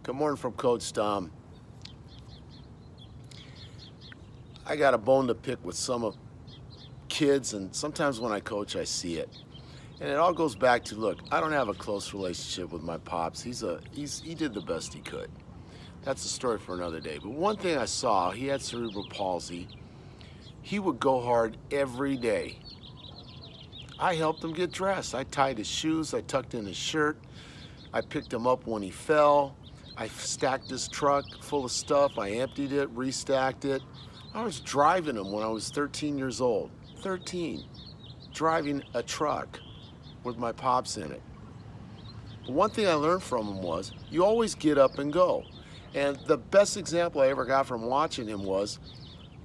Good morning from Coach Tom. I got a bone to pick with some of kids, and sometimes when I coach, I see it. And it all goes back to, look, I don't have a close relationship with my pops. He did the best he could. That's a story for another day. But one thing I saw, he had cerebral palsy. He would go hard every day. I helped him get dressed. I tied his shoes, I tucked in his shirt, I picked him up when he fell. I stacked his truck full of stuff. I emptied it, restacked it. I was driving him when I was 13 years old. 13, driving a truck with my pops in it. But one thing I learned from him was, you always get up and go. And the best example I ever got from watching him was,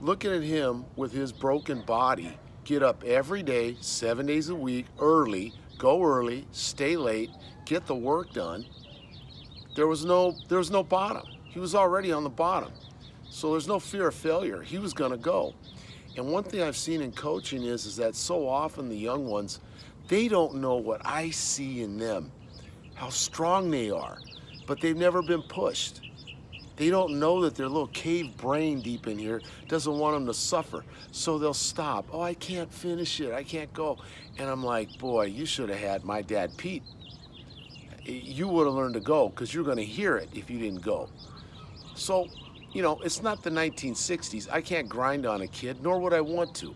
looking at him with his broken body, get up every day, 7 days a week, early, go early, stay late, get the work done. There was no bottom. He was already on the bottom. So there's no fear of failure. He was gonna go. And one thing I've seen in coaching is that so often the young ones, they don't know what I see in them, how strong they are, but they've never been pushed. They don't know that their little cave brain deep in here doesn't want them to suffer. So they'll stop. Oh, I can't finish it, I can't go. And I'm like, boy, you should have had my dad, Pete. You would have learned to go, because you're gonna hear it if you didn't go. So, you know, it's not the 1960s. I can't grind on a kid, nor would I want to.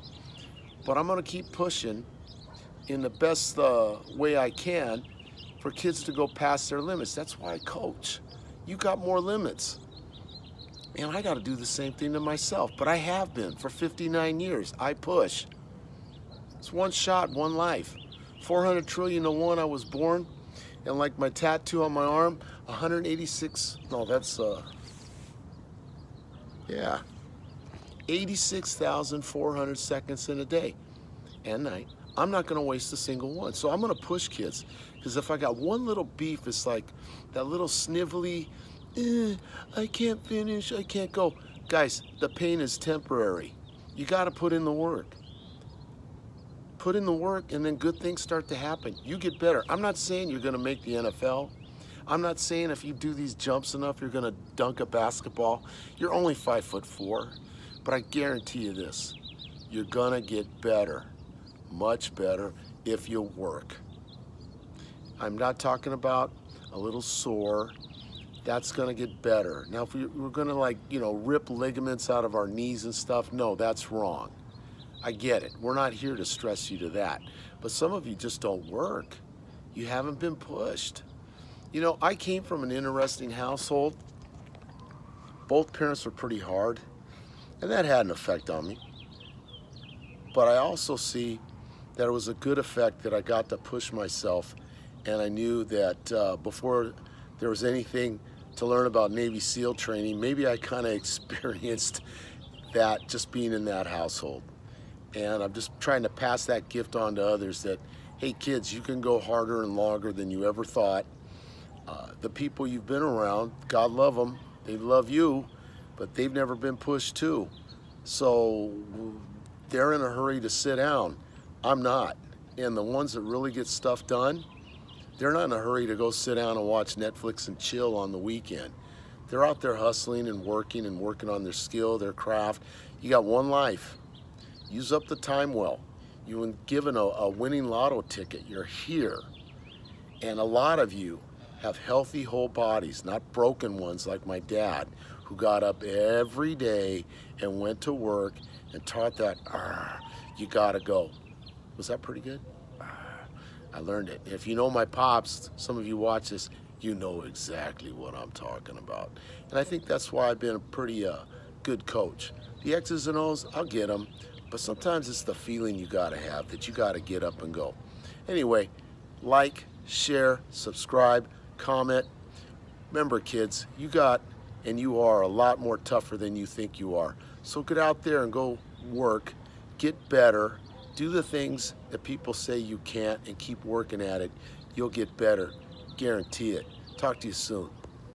But I'm gonna keep pushing in the best way I can for kids to go past their limits. That's why I coach. You got more limits. And I gotta do the same thing to myself, but I have been for 59 years. I push. It's one shot, one life. 400 trillion to one I was born. And like my tattoo on my arm, 186, no, that's, yeah, 86,400 seconds in a day and night. I'm not gonna waste a single one. So I'm gonna push kids. Because if I got one little beef, it's like that little snivelly, I can't finish, I can't go. Guys, the pain is temporary. You gotta put in the work. Put in the work, and then good things start to happen. You get better. I'm not saying you're gonna make the NFL. I'm not saying if you do these jumps enough, you're gonna dunk a basketball. You're only 5'4", but I guarantee you this, you're gonna get better, much better, if you work. I'm not talking about a little sore. That's gonna get better. Now, if we're gonna, like, you know, rip ligaments out of our knees and stuff, no, that's wrong. I get it. We're not here to stress you to that. But some of you just don't work. You haven't been pushed. You know, I came from an interesting household. Both parents were pretty hard, and that had an effect on me. But I also see that it was a good effect that I got to push myself, and I knew that before there was anything to learn about Navy SEAL training, maybe I kind of experienced that just being in that household. And I'm just trying to pass that gift on to others that, hey kids, you can go harder and longer than you ever thought. The people you've been around, God love them, they love you, but they've never been pushed too. So they're in a hurry to sit down. I'm not. And the ones that really get stuff done, they're not in a hurry to go sit down and watch Netflix and chill on the weekend. They're out there hustling and working on their skill, their craft. You got one life. Use up the time well. You've been given a winning lotto ticket. You're here. And a lot of you have healthy whole bodies, not broken ones like my dad, who got up every day and went to work and taught that, you gotta go. Was that pretty good? I learned it. If you know my pops, some of you watch this, you know exactly what I'm talking about. And I think that's why I've been a pretty good coach. The X's and O's, I'll get them. But sometimes it's the feeling you gotta have, that you gotta get up and go. Anyway, like, share, subscribe, comment. Remember kids, you got and you are a lot more tougher than you think you are. So get out there and go work, get better, do the things that people say you can't, and keep working at it. You'll get better, guarantee it. Talk to you soon.